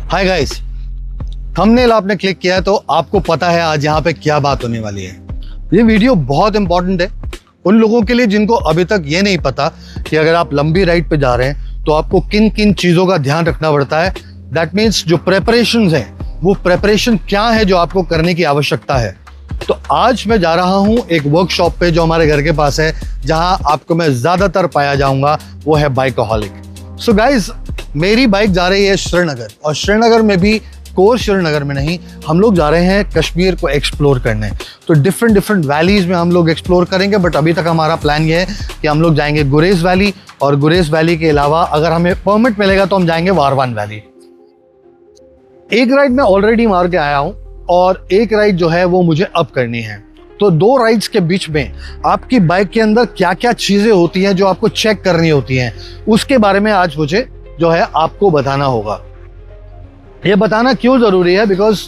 Hi guys, thumbnail आपने click किया है तो आपको पता है आज यहाँ पे क्या बात होने वाली है। ये वीडियो बहुत इंपॉर्टेंट है उन लोगों के लिए जिनको अभी तक ये नहीं पता कि अगर आप लंबी राइड पे जा रहे हैं तो आपको किन किन चीज़ों का ध्यान रखना पड़ता है। दैट मीन्स जो प्रेपरेशंस हैं वो प्रेपरेशन क्या है जो आपको करने की आवश्यकता है। तो आज मैं जा रहा हूँ एक वर्कशॉप पे जो हमारे घर के पास है, जहाँ आपको मैं ज़्यादातर पाया जाऊँगा, वो है बाइकहॉलिक। सो गाइज, मेरी बाइक जा रही है श्रीनगर, और श्रीनगर में भी कोर श्रीनगर में नहीं, हम लोग जा रहे हैं कश्मीर को एक्सप्लोर करने। तो डिफरेंट वैलीज़ में हम लोग एक्सप्लोर करेंगे, बट अभी तक हमारा प्लान ये है कि हम लोग जाएंगे गुरेज वैली, और गुरेज वैली के अलावा अगर हमें परमिट मिलेगा तो हम जाएंगे वारवान वैली। एक राइड मैं ऑलरेडी मार के आया हूँ और एक राइड जो है वो मुझे अब करनी है। तो दो राइड्स के बीच में आपकी बाइक के अंदर क्या क्या चीज़ें होती हैं जो आपको चेक करनी होती हैं, उसके बारे में आज मुझे जो है आपको बताना होगा। ये बताना क्यों ज़रूरी है, बिकॉज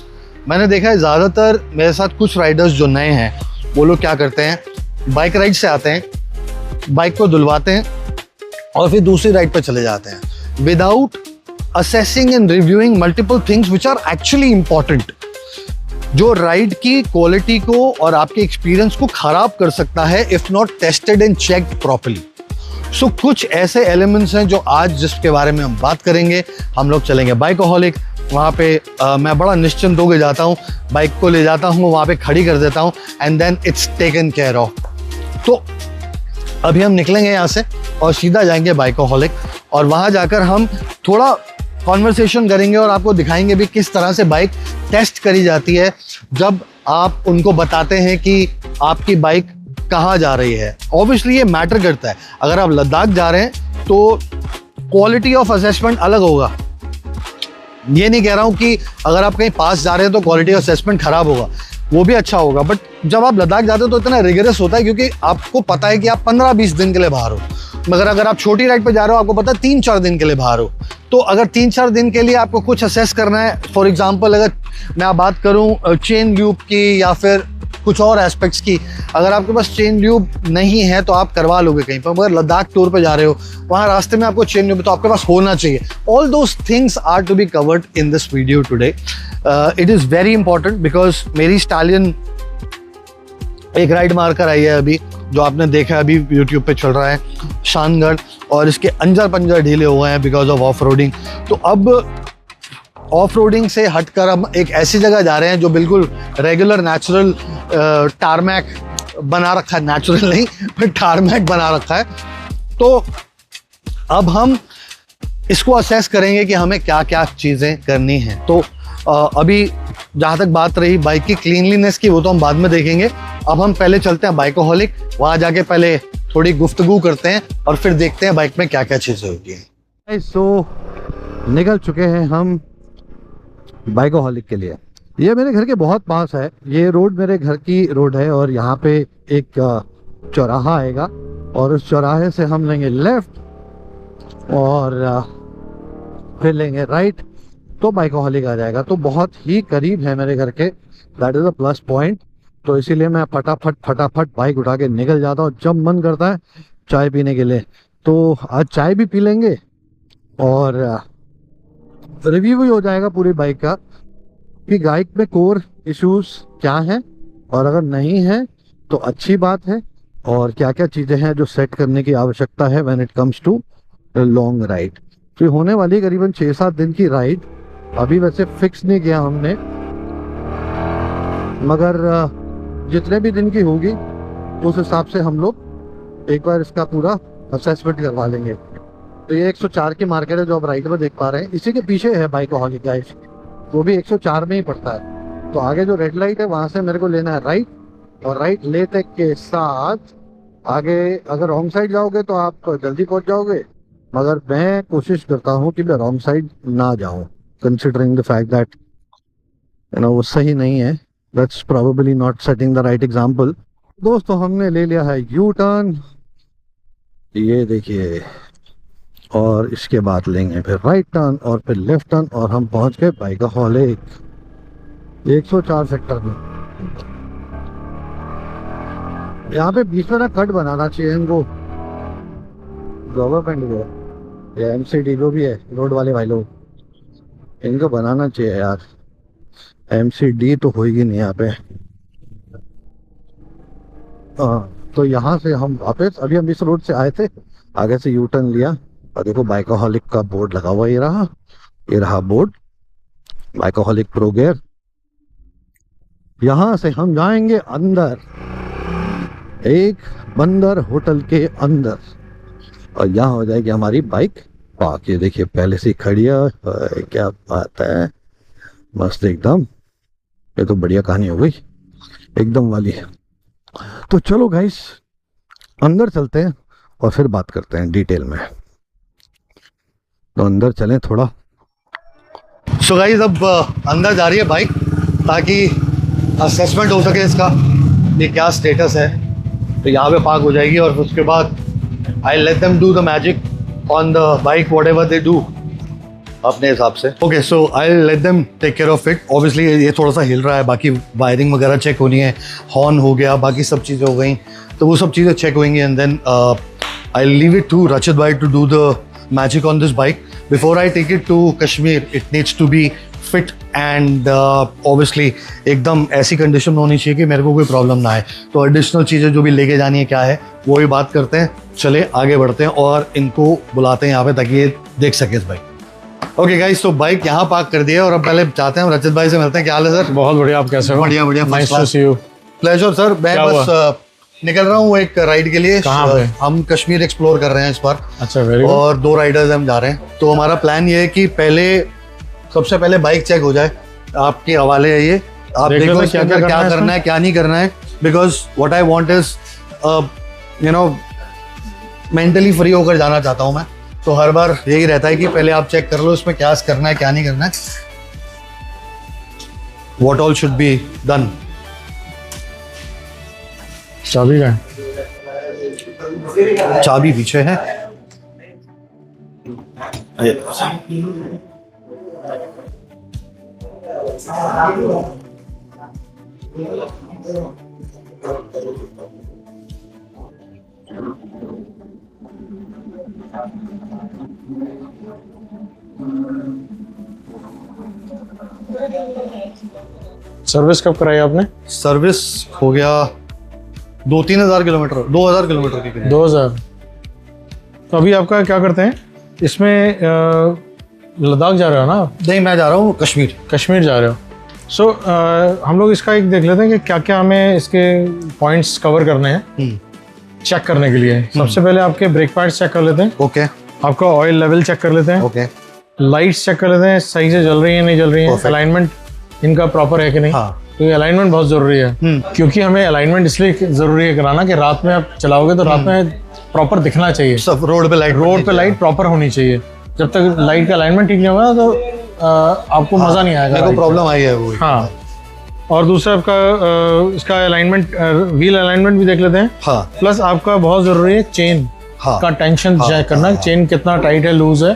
मैंने देखा है ज़्यादातर मेरे साथ कुछ राइडर्स जो नए हैं वो लोग क्या करते हैं, बाइक राइड से आते हैं, बाइक को धुलवाते हैं और फिर दूसरी राइड पर चले जाते हैं without assessing and reviewing multiple things which are actually important, जो राइड की क्वालिटी को और आपके एक्सपीरियंस को खराब कर सकता है if not tested and checked properly. So कुछ ऐसे एलिमेंट्स हैं जो आज जिसके बारे में हम बात करेंगे। हम लोग चलेंगे बाइकहॉलिक, वहाँ पे मैं बड़ा निश्चिंत होकर जाता हूँ, बाइक को ले जाता हूँ, वहाँ पे खड़ी कर देता हूँ and then it's taken care of. तो अभी हम निकलेंगे यहाँ से और सीधा जाएंगे बाइकहॉलिक, और वहाँ जाकर हम थोड़ा कॉन्वर्सेशन करेंगे और आपको दिखाएंगे भी किस तरह से बाइक टेस्ट करी जाती है जब आप उनको बताते हैं कि आपकी बाइक कहाँ जा रही है। ऑब्वियसली ये मैटर करता है। अगर आप लद्दाख जा रहे हैं तो क्वालिटी ऑफ असेसमेंट अलग होगा। ये नहीं कह रहा हूँ कि अगर आप कहीं पास जा रहे हैं तो क्वालिटी ऑफ असेसमेंट खराब होगा, वो भी अच्छा होगा, बट जब आप लद्दाख जाते हो तो इतना रिगरस होता है क्योंकि आपको पता है कि आप 15-20 दिन के लिए बाहर हो। मगर अगर आप छोटी राइड पे जा रहे हो, आपको पता है 3-4 दिन के लिए बाहर हो। तो अगर 3-4 दिन के लिए आपको कुछ असेस करना है, फॉर एग्जांपल अगर मैं बात करूं चेन ल्यूब की या फिर कुछ और एस्पेक्ट्स की, अगर आपके पास चेन ल्यूब नहीं है तो आप करवा लोगे कहीं पर, मगर लद्दाख टूर पे जा रहे हो, वहाँ रास्ते में आपको चेन ल्यूब तो आपके पास होना चाहिए। All those things are to be covered in this video today. It is very important because मेरी स्टालियन एक राइड मार कर आई है अभी, जो आपने देखा है अभी यूट्यूब पे चल रहा है, शानगढ़, और इसके अंजर पंजर ढीले हुए हैं बिकॉज ऑफ ऑफ रोडिंग। तो अब ऑफ रोडिंग से हटकर हम एक ऐसी जगह जा रहे हैं जो बिल्कुल रेगुलर नेचुरल टारमैक बना रखा है, नेचुरल नहीं पर टारमैक बना रखा है। तो अब हम इसको असेस करेंगे कि हमें क्या क्या चीज़ें करनी हैं। तो अभी जहाँ तक बात रही बाइक की क्लीनलीनेस की, वो तो हम बाद में देखेंगे। अब हम पहले चलते हैं बाइकहॉलिक, वहाँ जाके पहले थोड़ी गुफ्तगू करते हैं और फिर देखते हैं बाइक में क्या क्या चीज़ें होती हैं। सो निकल चुके हैं हम बाइकहॉलिक के लिए। ये मेरे घर के बहुत पास है, ये रोड मेरे घर की रोड है, और यहाँ पे एक चौराहा आएगा और उस चौराहे से हम लेंगे लेफ्ट और फिर लेंगे राइट, तो बाइकहॉलिक आ जाएगा। तो बहुत ही करीब है मेरे घर के, that is a plus point. तो इसीलिए मैं फटाफट बाइक उठा के निकल जाता हूँ जब मन करता है चाय पीने के लिए। तो आज चाय भी पी लेंगे और रिव्यू भी हो जाएगा पूरी बाइक का कि बाइक में कोर इश्यूज क्या हैं, और अगर नहीं है तो अच्छी बात है, और क्या क्या चीज़ें हैं जो सेट करने की आवश्यकता है when it comes to long ride. तो होने वाली करीबन 6-7 दिन की राइड, अभी वैसे फिक्स नहीं किया हमने, मगर जितने भी दिन की होगी उस हिसाब से हम लोग एक बार इसका पूरा असेसमेंट करवा लेंगे। तो ये 104 की मार्केट है जो आप राइट में देख पा रहे हैं, इसी के पीछे है बाइकहॉलिक गाइस, वो भी 104 में ही पड़ता है। तो आगे जो रेड लाइट है वहाँ से मेरे को लेना है राइट, और राइट लेते के साथ आगे अगर रॉन्ग साइड जाओगे तो आप जल्दी पहुँच जाओगे, मगर मैं कोशिश करता हूँ कि मैं रॉन्ग साइड ना जाऊँ, कंसिडरिंग द फैक्ट दैट वो सही नहीं है। That's probably not setting the right example. दोस्तों हमने ले लिया है यू टर्न, ये देखिए, और इसके बाद लेंगे फिर राइट टर्न और फिर लेफ्ट टर्न, और हम पहुंच गए बाइकहॉलिक 104 सेक्टर में। यहाँ पे बीच में ना कट बनाना चाहिए इनको, गवर्नमेंट को या एमसीडी जो भी है, रोड वाले भाई लोग। इनको बनाना चाहिए यार, MCD तो होगी नहीं यहाँ पे। तो यहाँ से हम वापस, अभी हम इस रोड से आए थे, आगे से यू टर्न लिया और देखो बाइकोहॉलिक का बोर्ड लगा हुआ, ये रहा बोर्ड, बाइकोहॉलिक प्रो गियर। यहाँ से हम जाएंगे अंदर, एक बंदर होटल के अंदर, और यहाँ हो जाएगी हमारी बाइक पार्क। ये देखिए पहले से खड़ी है, क्या बात है, मस्त एकदम। ये तो बढ़िया कहानी हो गई एकदम वाली। तो चलो गाइस अंदर चलते हैं और फिर बात करते हैं डिटेल में। तो अंदर चलें थोड़ा। सो गाइस अब अंदर जा रही है बाइक, ताकि असेसमेंट हो सके इसका, ये क्या स्टेटस है। तो यहाँ पे पार्क हो जाएगी और उसके बाद I let them do the magic on the bike, whatever they do अपने हिसाब से। Okay, so I let them take care of it. Obviously ये थोड़ा सा हिल रहा है, बाकी वायरिंग वगैरह चेक होनी है, हॉर्न हो गया, बाकी सब चीज़ें हो गई, तो वो सब चीज़ें चेक होंगी। And then I leave it to Rachit भाई to do the magic on this bike. Before I take it to Kashmir, it needs to be fit and obviously एकदम ऐसी कंडीशन में होनी चाहिए कि मेरे को कोई प्रॉब्लम ना आए। तो एडिशनल चीज़ें जो भी लेके जानी है क्या है वो भी बात करते हैं। चले आगे बढ़ते हैं और इनको बुलाते हैं यहाँ पे ताकि ये देख सके इस बाइक। ओके गाइस, तो बाइक यहाँ पार्क कर दिया और अब पहले चाहते हैं रचित भाई से मिलते हैं। क्या हाल है सर? बहुत बढ़िया, आप कैसे हो? बढ़िया बढ़िया, nice to see you. Pleasure sir. मैं बस निकल रहा हूँ एक राइड के लिए। कहाँ पे? हम कश्मीर एक्सप्लोर कर रहे हैं इस बार। अच्छा, वेरी गुड। और 2 राइडर्स हम जा रहे हैं। तो हमारा प्लान ये है कि सबसे पहले बाइक चेक हो जाए, आपके हवाले है ये, आप देखो क्या करना है क्या नहीं करना है। Because what I want is you know mentally free होकर जाना चाहता हूँ मैं। तो हर बार यही रहता है कि पहले आप चेक कर लो इसमें क्या करना है क्या नहीं करना है, what all should be done. चाबी का चाबी पीछे है। सर्विस कब कराई आपने? सर्विस हो गया 2-3 हज़ार किलोमीटर, 2,000 किलोमीटर की। 2000। तो अभी आपका क्या करते हैं इसमें? लद्दाख जा रहे हो ना? नहीं, मैं जा रहा हूँ कश्मीर। कश्मीर जा रहे हो। सो हम लोग इसका एक देख लेते हैं कि क्या क्या हमें इसके पॉइंट्स कवर करने हैं चेक करने के लिए। सबसे पहले आपके ब्रेक पैड्स चेक कर लेते हैं। ओके। आपका ऑयल लेवल चेक कर लेते हैं। ओके। लाइट्स चेक कर लेते हैं, सही से जल रही है नहीं जल रही है, अलाइनमेंट इनका प्रॉपर है कि नहीं। हाँ। तो अलाइनमेंट बहुत ज़रूरी है, क्योंकि हमें अलाइनमेंट इसलिए ज़रूरी है कराना कि रात में आप चलाओगे तो रात में प्रॉपर दिखना चाहिए। सब रोड पे लाइट प्रॉपर होनी चाहिए। जब तक लाइट का अलाइनमेंट ठीक नहीं होगा तो आपको मज़ा नहीं आएगा। मेरे को प्रॉब्लम आई है वो। हाँ। और दूसरा आपका इसका अलाइनमेंट, व्हील अलाइनमेंट भी देख लेते हैं। हाँ। प्लस आपका बहुत ज़रूरी है चेन का टेंशन चेक करना, चेन कितना टाइट है, लूज है,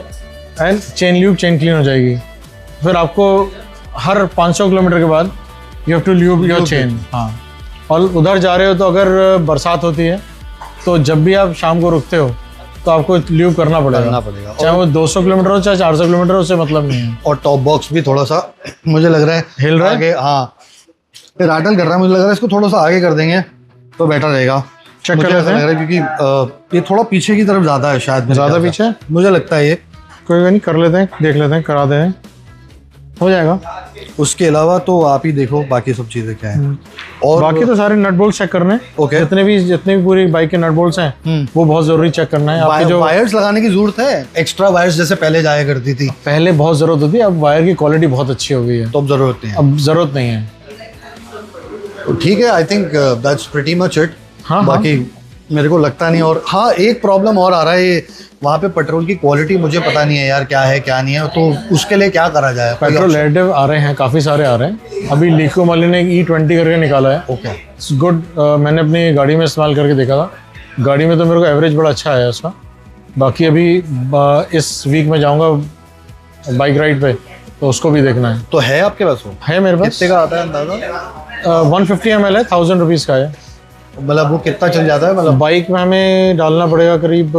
and chain lube, chain clean हो जाएगी। फिर आपको हर 500 किलोमीटर के बाद you have to lube your chain. हाँ। और उधर जा रहे हो तो अगर बरसात होती है तो जब भी आप शाम को रुकते हो तो आपको ल्यूब करना पड़ेगा। चाहे वो 200 किलोमीटर हो चाहे 400 किलोमीटर हो, उससे मतलब नहीं है। और टॉप बॉक्स भी थोड़ा सा मुझे लग रहा है हिल रहा है आगे। हाँ, राटल कर रहा है, मुझे लग रहा है इसको थोड़ा सा आगे कर देंगे तो बेटर रहेगा। चेक कर लेते हैं, क्योंकि ये थोड़ा पीछे की तरफ ज़्यादा है, शायद ज़्यादा पीछे मुझे लगता है। ये कोई नहीं, कर लेते हैं, देख लेते हैं, करा दें, हो जाएगा। उसके अलावा तो आप ही देखो बाकी सब चीज़ें क्या है। और बाकी तो सारे नट बोल्ट चेक करने हैं। ओके। जितने भी पूरी बाइक के नट बोल्ट्स हैं वो बहुत जरूरी चेक करना है। आपके जो वायर्स लगाने की जरूरत है, एक्स्ट्रा वायर्स जैसे पहले जाया करती थी, पहले बहुत जरूरत होती है, अब वायर की क्वालिटी बहुत अच्छी हो गई है, तो अब जरूरत नहीं है। अब जरूरत नहीं है। ठीक है, आई think that's pretty much it. हाँ, बाकी मेरे को लगता नहीं। और हाँ, एक प्रॉब्लम और आ रहा है, वहाँ पे पेट्रोल की क्वालिटी मुझे पता नहीं है यार, क्या है क्या नहीं है, तो उसके लिए क्या करा जाए? पेट्रोल एडिटिव आ रहे हैं, काफ़ी सारे आ रहे हैं। अभी लिको मली ने E20 करके निकाला है। Okay, it's good. मैंने अपनी गाड़ी में इस्तेमाल करके देखा था, गाड़ी में तो मेरे को एवरेज बड़ा अच्छा आया उसका। बाकी अभी इस वीक में जाऊँगा बाइक राइड पे, तो उसको भी देखना है। तो है आपके पास? वो है मेरे पास। कितने का आता है अंदाजा? 150 ml है, 1000 रुपीज़ का है। मतलब वो कितना चल जाता है? मतलब बाइक में हमें डालना पड़ेगा करीब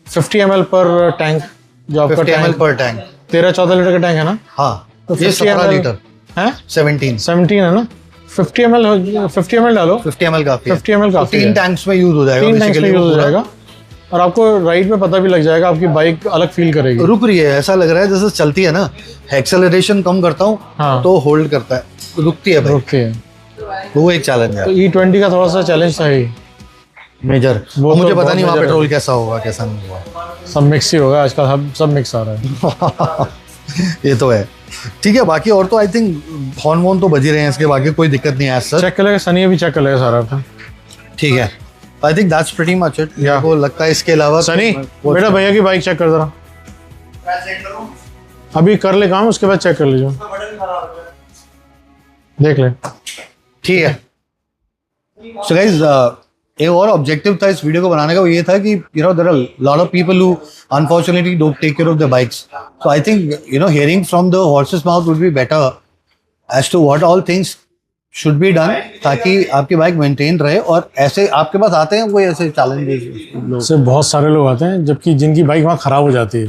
50 ml पर टैंक। जो आपका 50 ml पर टैंक। 13-14 लीटर का टैंक है ना? हाँ, तो ये 50 17 ml लीटर है, 17 है ना? 50 ml डालो, 50 ml काफी है। 50 ml तो काफी 3 है। टैंक्स में यूज हो जाएगा, 3 टैंक्स में basically यूज वो हो पूरा। जाएगा और आपको राइड में पता भी लग जाएगा, आपकी बाइक अलग फील करेगी। रुक रही है, ऐसा लग रहा है जैसे चलती है ना, एक्सेलरेशन कम करता हूँ हाँ। तो होल्ड करता है, रुकती है भाई। रुकती है। वो एक चैलेंज है तो E20 का थोड़ा सा चैलेंज था ही, मेजर। वो मुझे तो पता बहुत नहीं वहाँ major पेट्रोल है। कैसा होगा कैसा नहीं होगा। सब मिक्स ही होगा आजकल, सब मिक्स आ रहा है। ये तो है। ठीक है, बाकी और तो आई थिंक हॉर्न वॉर्न तो बज ही रहे हैं इसके, बाकी कोई दिक्कत नहीं है सर। चेक कर लेगा, सनी भी चेक कर लेगा सारा आपका। ठीक है, आई think that's pretty much it. Yeah. को लगता है इसके अलावा सनी बेटा भैया की बाइक चेक कर जरा, अभी कर ले काम, उसके बाद चेक कर लीजिए, देख ले। ठीक है। सो गाइस, एक और ऑब्जेक्टिव था इस वीडियो को बनाने का, वो ये था कि you know there are lot of people who unfortunately don't take care of the bikes. So I think you know hearing from the horse's mouth would be better as to what all things should be done, ताकि आपकी bike maintain रहे। और ऐसे आपके पास आते हैं कोई ऐसे चैलेंजेस लोग? से बहुत सारे लोग आते हैं जबकि जिनकी बाइक वहाँ ख़राब हो जाती है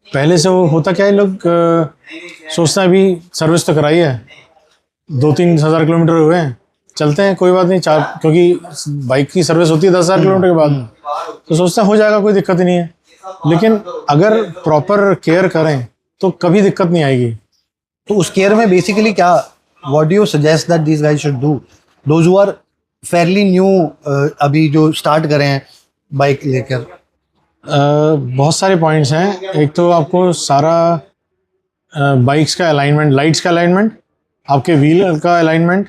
पहले से। वो होता क्या है, लोग सोचते हैं अभी सर्विस तो कराई है, 2-3 हज़ार किलोमीटर हुए हैं, चलते हैं कोई बात नहीं, क्योंकि बाइक की सर्विस होती है 10,000 किलोमीटर के बाद, तो सोचते हैं हो जाएगा, कोई दिक्कत ही नहीं है। लेकिन अगर प्रॉपर केयर करें तो कभी दिक्कत नहीं आएगी। तो उस केयर में बेसिकली क्या, what do you suggest that these guys should do, those who are fairly new, अभी जो स्टार्ट करें हैं बाइक लेकर? बहुत सारे पॉइंट्स हैं। एक तो आपको सारा बाइक्स का अलाइनमेंट, लाइट्स का अलाइनमेंट, आपके व्हील का अलाइनमेंट,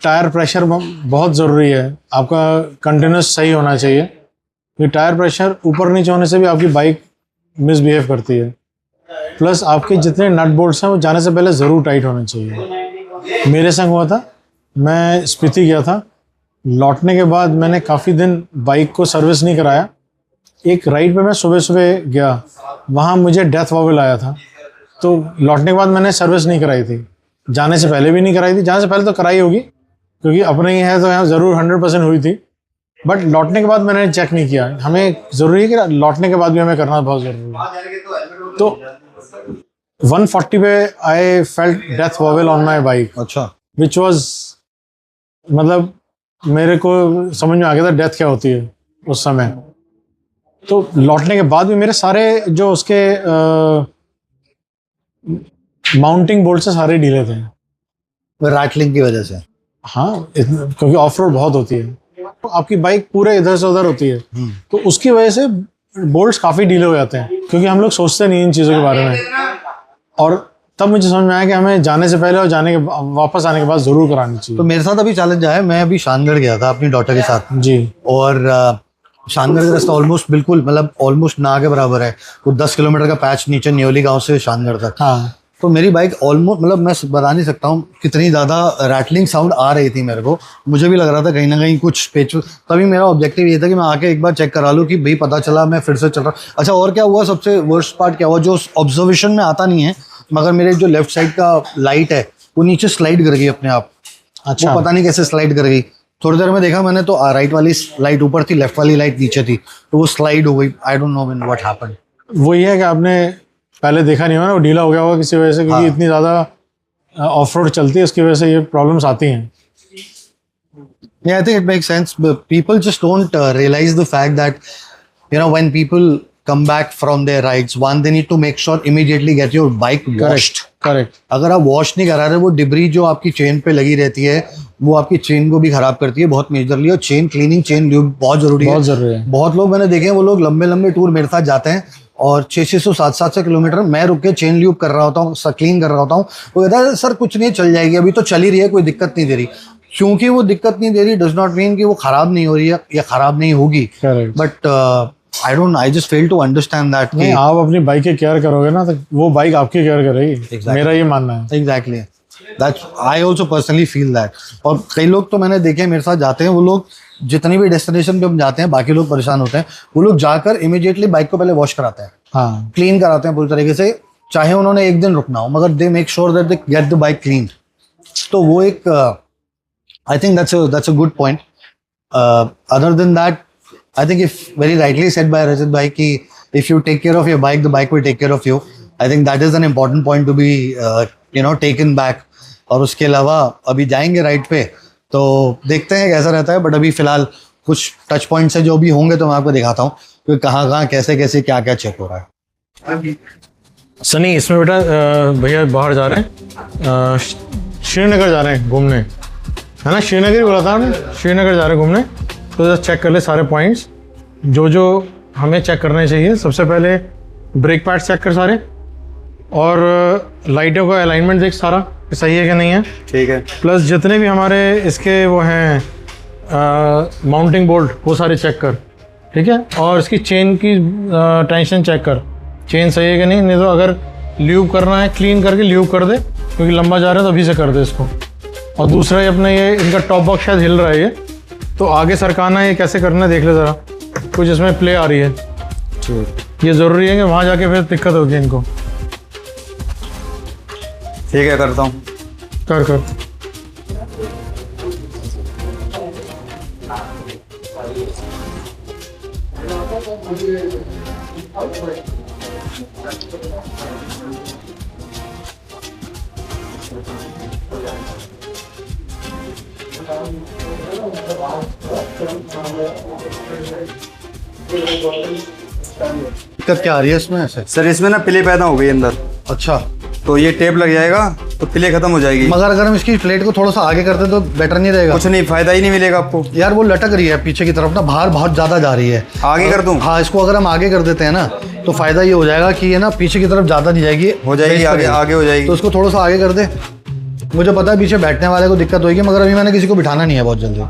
टायर प्रेशर बहुत ज़रूरी है, आपका कंटिन्यूस सही होना चाहिए। क्योंकि टायर प्रेशर ऊपर नीचे होने से भी आपकी बाइक मिसबिहेव करती है। प्लस आपके जितने नट बोल्ट्स हैं वो जाने से पहले ज़रूर टाइट होने चाहिए। मेरे संग हुआ था, मैं स्पीति गया था, लौटने के बाद मैंने काफ़ी दिन बाइक को सर्विस नहीं कराया। एक राइड पे मैं सुबह सुबह गया, वहाँ मुझे डेथ वॉवेल आया था, तो लौटने के बाद मैंने सर्विस नहीं कराई थी, जाने से पहले भी नहीं कराई थी। जाने से पहले तो कराई होगी क्योंकि अपने ही है तो यहाँ ज़रूर 100% हुई थी, बट लौटने के बाद मैंने चेक नहीं किया। हमें ज़रूरी है कि लौटने के बाद भी हमें करना बहुत ज़रूरी है। तो 140 पे I felt death vowel on my bike, अच्छा, विच वॉज, मतलब मेरे को समझ में आ गया था डेथ क्या होती है उस समय। तो लौटने के बाद भी मेरे सारे जो उसके माउंटिंग बोल्ट से सारे ढीले थे, रैटलिंग की वजह से। हाँ, क्योंकि ऑफ रोड बहुत होती है, आपकी बाइक पूरे इधर से उधर होती है, तो उसकी वजह से बोल्ट्स काफ़ी ढीले हो जाते हैं, क्योंकि हम लोग सोचते नहीं इन चीज़ों के बारे में। और तब मुझे समझ में आया कि हमें जाने से पहले और जाने के वापस आने के बाद ज़रूर करानी चाहिए। तो मेरे साथ अभी चैलेंज आया, मैं अभी शानगढ़ गया था अपनी डॉटर के साथ जी, और शानगढ़ का रास्ता ऑलमोस्ट बिल्कुल मतलब ऑलमोस्ट ना के बराबर है, वो 10 किलोमीटर का पैच नीचे न्योली गांव से शानगढ़ तक। हाँ, तो मेरी बाइक ऑलमोस्ट, मतलब मैं बता नहीं सकता हूँ कितनी ज़्यादा रैटलिंग साउंड आ रही थी मेरे को। मुझे भी लग रहा था कहीं ना कहीं कुछ पेच, तभी मेरा ऑब्जेक्टिव ये था कि मैं आके एक बार चेक करा लूँ कि भाई पता चला मैं फिर से चल रहा। अच्छा, और क्या हुआ, सबसे वर्स्ट पार्ट क्या हुआ, जो ऑब्जर्वेशन में आता नहीं है, मगर मेरे जो लेफ्ट साइड का लाइट है वो नीचे स्लाइड कर गई अपने आप। अच्छा, वो पता नहीं कैसे स्लाइड कर गई। थोड़ी देर में देखा मैंने तो राइट वाली लाइट ऊपर थी, लेफ्ट वाली लाइट नीचे थी, तो वो स्लाइड हो गई। I don't know when what happened. वो ये है कि आपने पहले देखा नहीं होगा ना, वो ढीला हो गया होगा किसी वजह से, क्योंकि इतनी ज़्यादा ऑफ रोड चलती है, उसकी वजह से ये प्रॉब्लम्स आती हैं। Yeah, I think it makes sense. But people just don't realize the fact that, you know, when people come back from their rides, one, they need to make sure immediately get your bike washed. Correct. अगर आप wash नहीं करा रहे, वो debris जो आपकी chain पे लगी रहती है वो आपकी चेन को भी खराब करती है बहुत मेजरली। और चेन क्लीनिंग, चेन ल्यूब बहुत जरूरी है। बहुत ज़रूरी है। बहुत लोग मैंने देखे हैं, वो लोग लंबे लंबे टूर मेरे साथ जाते हैं और 600 700 किलोमीटर मैं रुक के चेन ल्यूब कर रहा होता हूँ, क्लीन कर रहा होता हूँ। वो कहता है सर कुछ नहीं, चल जाएगी, अभी तो चल ही रही है, कोई दिक्कत नहीं दे रही। क्योंकि वो दिक्कत नहीं दे रही डज नॉट मीन कि वो खराब नहीं हो रही है या खराब नहीं होगी। Correct. But I just fail to understand that. नहीं, आप अपनी बाइक की केयर करोगे ना तो वो बाइक आपकी केयर करेगी। मेरा ये मानना है। Exactly, that's, I also personally feel that. और कई लोग तो मैंने देखे मेरे साथ जाते हैं, वो लोग जितनी भी डेस्टिनेशन पे हम जाते हैं, बाकी लोग परेशान होते हैं, वो लोग जाकर इमीडिएटली बाइक को पहले वॉश कराते हैं, हाँ, क्लीन कराते हैं पूरी तरीके से, चाहे उन्होंने एक दिन रुकना हो, मगर they make sure that they get the bike clean. तो वो एक I think that's a good point. Other than that, I think if very rightly said by Rajat भाई कि if you take care of your bike, the bike will take care of you. I think that is an important point to be taken back. और उसके अलावा अभी जाएंगे ride पे तो देखते हैं कैसा रहता है, बट अभी फिलहाल कुछ टच पॉइंट्स है जो भी होंगे तो मैं आपको दिखाता हूँ कि कहाँ कैसे कैसे क्या क्या चेक हो रहा है। सनी, इसमें बेटा भैया बाहर जा रहे हैं, श्रीनगर जा रहे हैं घूमने, है ना? श्रीनगर ही बोला था हमने, श्रीनगर जा रहे हैं घूमने। तो चेक कर ले सारे पॉइंट्स जो हमें चेक करने चाहिए। सबसे पहले ब्रेक पैड चेक कर सारे, और लाइटों का अलाइनमेंट देख सारा कि सही है कि नहीं है। ठीक है। प्लस जितने भी हमारे इसके वो हैं माउंटिंग बोल्ट वो सारे चेक कर, ठीक है? और इसकी चेन की टेंशन चेक कर, चेन सही है कि नहीं तो अगर ल्यूब करना है क्लीन करके ल्यूब कर दे, क्योंकि लंबा जा रहा है तो अभी से कर दे इसको। और दूसरा ये अपने ये इनका टॉप बॉक्स शायद हिल रहा है, ये तो आगे सरकाना है, ये कैसे करना है देख ले ज़रा, कुछ इसमें प्ले आ रही है। ये ज़रूरी है कि वहाँ जाके फिर दिक्कत होगी इनको। ठीक है, करता हूँ। कर दिक्कत क्या आ रही है इसमें ऐसे? सर इसमें ना प्ले पैदा हो गई अंदर, अच्छा, तो ये टेप लग जाएगा तो प्ले खत्म हो जाएगी। मगर अगर हम इसकी प्लेट को थोड़ा सा आगे करते तो बेटर नहीं रहेगा? कुछ नहीं, फायदा ही नहीं मिलेगा आपको। यार वो लटक रही है पीछे की तरफ ना, बाहर बहुत ज्यादा जा रही है। आगे कर दूं? हाँ, इसको अगर हम आगे कर देते हैं ना तो फायदा ये हो जाएगा कि ये ना पीछे की तरफ ज्यादा नहीं जाएगी, हो जाएगी, आगे हो जाएगी। तो उसको थोड़ा सा आगे कर दे। मुझे पता है पीछे बैठने वाले को दिक्कत होगी, मगर अभी मैंने किसी को बिठाना नहीं है बहुत जल्दी।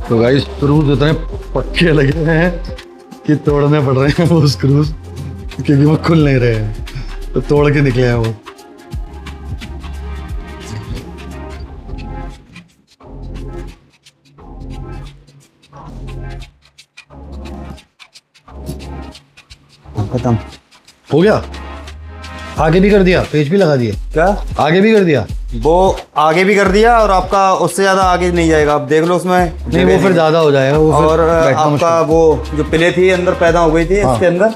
तो गाइस स्क्रूज इतने पक्के लगे हैं कि तोड़ने पड़ रहे हैं वो स्क्रूज, क्योंकि वो खुल नहीं रहे हैं, तो तोड़ के निकले हैं वो। खत्म हो गया? आगे भी कर दिया, पेज भी लगा दिए? क्या आगे भी कर दिया? वो आगे भी कर दिया, और आपका उससे ज्यादा आगे नहीं जाएगा, आप देख लो उसमें। नहीं, वो फिर ज्यादा हो जाएगा वो। और आपका वो जो प्ले थी अंदर पैदा हो गई थी, हाँ। इसके अंदर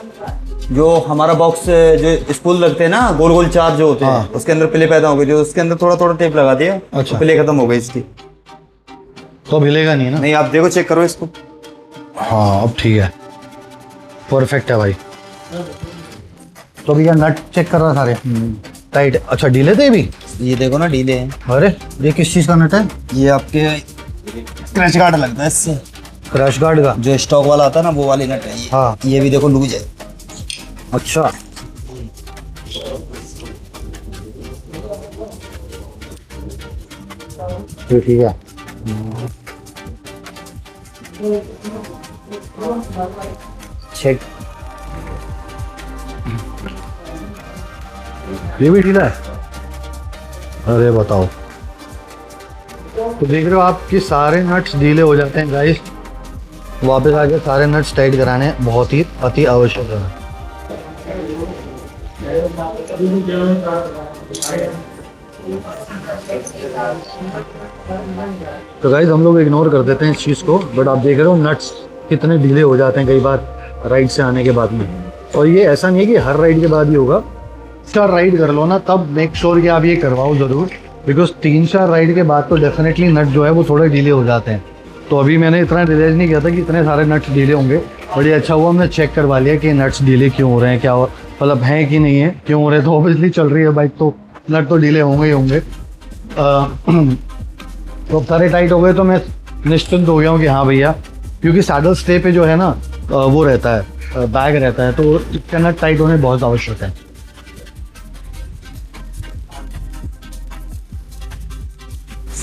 जो हमारा बॉक्स जो स्पूल लगते हैं ना, गोल गोल चार जो होते हैं, उसके अंदर प्ले पैदा हो गई थी, उसके अंदर थोड़ा थोड़ा टेप लगा दिया। अच्छा, प्ले खत्म हो गई इसकी, तो अब हिलेगा नहीं ना? नहीं, आप देखो, चेक करो इसको। हाँ अब ठीक है, परफेक्ट है भाई। तो भैया नट चेक कर रहा सारे टाइट? अच्छा, ढीले थे भी? ये देखो ना, ढीले हैं। अरे ये किस चीज का नट है? ये आपके क्रैश गार्ड लगता है इससे, क्रैश गार्ड का जो स्टॉक वाला आता है ना, वो वाली नट है ये। हाँ, ये भी देखो लूज है। अच्छा, ठीक है। चेक, ये भी ढीला है? अरे बताओ, तो देख रहे हो आप कि सारे नट्स ढीले हो जाते हैं गाइस। वापस आके सारे नट्स टाइट कराने बहुत ही अति आवश्यक है। तो गाइस हम लोग इग्नोर कर देते हैं इस चीज़ को, बट आप देख रहे हो नट्स कितने ढीले हो जाते हैं कई बार राइड से आने के बाद में। और ये ऐसा नहीं है कि हर राइड के बाद ही होगा, 4 राइड कर लो ना तब मेक श्योर कि आप ये करवाओ ज़रूर, बिकॉज 3-4 राइड के बाद तो डेफिनेटली नट जो है वो थोड़े ढीले हो जाते हैं। तो अभी मैंने इतना रियलाइज़ नहीं किया था कि इतने सारे नट्स ढीले होंगे, बट ये अच्छा हुआ हमने चेक करवा लिया कि नट्स ढीले क्यों हो रहे हैं, क्या मतलब हैं कि नहीं है, क्यों हो रहे हैं। तो ऑब्वियसली चल रही है बाइक तो नट तो ढीले होंगे ही होंगे। तो सारे टाइट हो गए तो मैं निश्चिंत हो गया हूँ कि हाँ भैया, क्योंकि सैडल स्टे पे जो है ना वो रहता है, बैग रहता है, तो इसका नट टाइट होने बहुत आवश्यक है।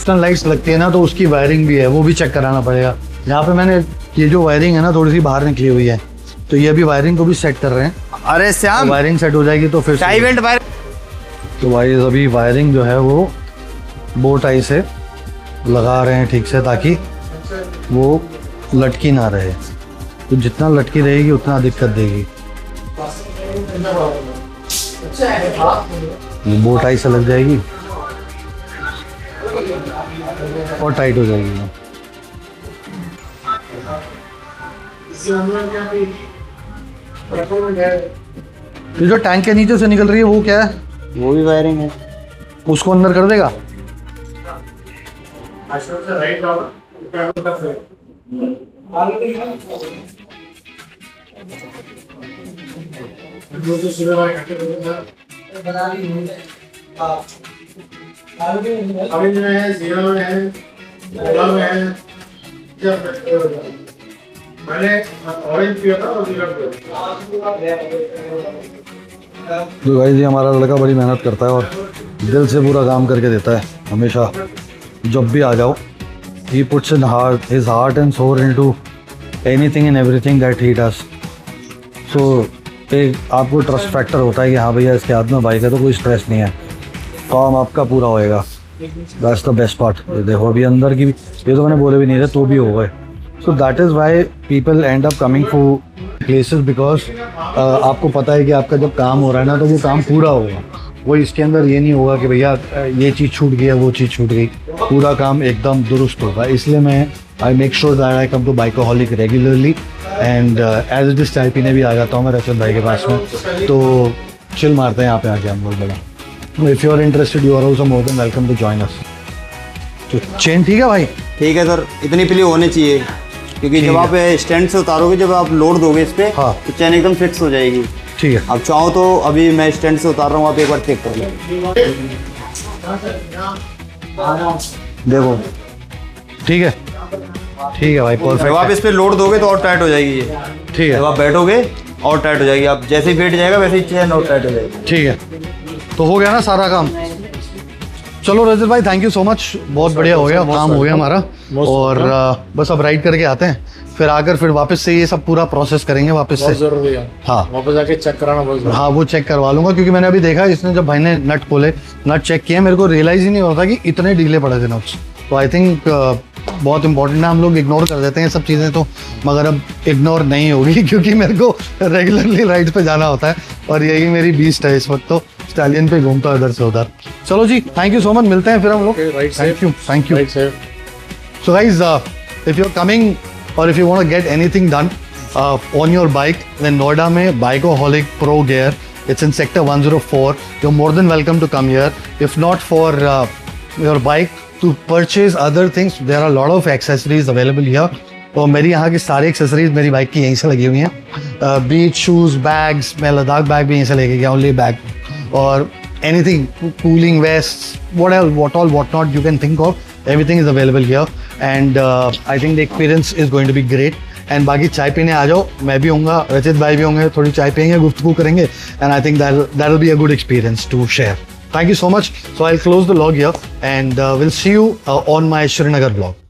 लाइट्स लगती है ना तो उसकी वायरिंग भी है, वो भी चेक कराना पड़ेगा। यहाँ पे मैंने ये जो वायरिंग है ना थोड़ी सी बाहर निकली हुई है, तो ये अभी वायरिंग को भी सेट कर रहे हैं। अरे श्याम, वायरिंग सेट हो जाएगी तो फिर तो भाई अभी वायरिंग जो है वो बो टाई से लगा रहे हैं ठीक से, ताकि वो लटकी ना रहे, तो जितना लटकी रहेगी उतना दिक्कत देगी। ये बो टाइट से लग जाएगी और टाइट हो जाएगी। ये जो टैंक के नीचे से निकल रही है वो क्या है? वो भी वायरिंग है। उसको अंदर कर देगा। तो भाई जी हमारा लड़का बड़ी मेहनत करता है और दिल से पूरा काम करके देता है हमेशा। जब भी आ जाओ, he puts in his heart and soul into anything and everything that he does. So एक आपको ट्रस्ट फैक्टर होता है कि हाँ भैया इसके हाथ में बाइक है तो कोई स्ट्रेस नहीं है, काम आपका पूरा होएगा। That's the best part. देखो अभी अंदर की भी, ये तो मैंने बोले भी नहीं थे तो भी हो गए। So that is why people and up coming for places, because आपको पता है कि आपका जब काम हो रहा है ना तो वो काम पूरा होगा। वो इसके अंदर ये नहीं होगा कि भैया ये चीज़ छूट गई है वो चीज़ छूट गई, पूरा काम एकदम दुरुस्त होगा। इसलिए मैं I make sure that I come to bikeaholic regularly and as it is चाय पीने भी आ जाता हूँ मैं रचन भाई के पास में, तो चिल मारते हैं यहाँ पे आके हम लोग बड़ा। If you are interested you are also more than welcome to join us. तो चेन ठीक है भाई? ठीक है सर, इतनी प्ली होनी चाहिए क्योंकि जब आप स्टैंड से उतारोगे, जब आप लोड दोगे इस पे हाँ। तो चैन एकदम फिक्स हो जाएगी। ठीक है। अब चाहो तो अभी मैं स्टैंड से उतार रहा हूँ, आप एक बार चेक कर लो। देखो ठीक है, ठीक है भाई, परफेक्ट। जब आप इस पे लोड दोगे तो और टाइट हो जाएगी ये। ठीक है। जब आप बैठोगे और टाइट हो जाएगी, आप जैसे ही बैठ जाएगा वैसे ही चैन और टाइट हो जाएगी। ठीक है, तो हो गया ना सारा काम। चलो रजत भाई थैंक यू सो मच, बहुत बढ़िया हो गया, काम हो गया हमारा। और बस अब राइड करके आते हैं, फिर आकर फिर वापस से ये सब पूरा प्रोसेस करेंगे वापस से। जरूरी है। हाँ वापस जाके चेक कराना बहुत जरूरी है। हाँ वो चेक करवा लूंगा, क्योंकि मैंने अभी देखा इसने जब भाई ने नट खोले, नट चेक किए, मेरे को रियलाइज ही नहीं होता कि इतने ढीले पड़े थे नट्स। तो आई थिंक बहुत इंपॉर्टेंट है, हम लोग इग्नोर कर देते हैं सब चीज़ें, तो मगर अब इग्नोर नहीं होगी क्योंकि मेरे को रेगुलरली राइड पे जाना होता है और यही मेरी बीस्ट है इस वक्त, तो स्टैलियन पे घूमता हूँ इधर से उधर। चलो जी थैंक यू सो मच, मिलते हैं फिर हम लोग। Thank you. So guys, if you're coming or if you want to get anything done on your bike, then Noida mein Bikeaholic Pro Gear, it's in sector 104. You're more than welcome to come here. If not for your bike, to purchase other things, there are a lot of accessories available here. और मेरी यहाँ की सारी accessories मेरी bike की यहीं से लगी हुई हैं। बीच शूज़, बैग्स, मैं लद्दाख बैग भी यहीं से लेके गया, ओनली बैग, और anything, cooling vests, what not you can think of, everything is available here. And I think the experience is going to be great. And बाकी चाय पीने आ जाओ, मैं भी होऊंगा, रचित भाई भी होंगे, थोड़ी चाय पियेंगे, गुफ्तगू करेंगे, and I think that will be a good experience to share. Thank you so much. So I'll close the log here and we'll see you on my Srinagar vlog.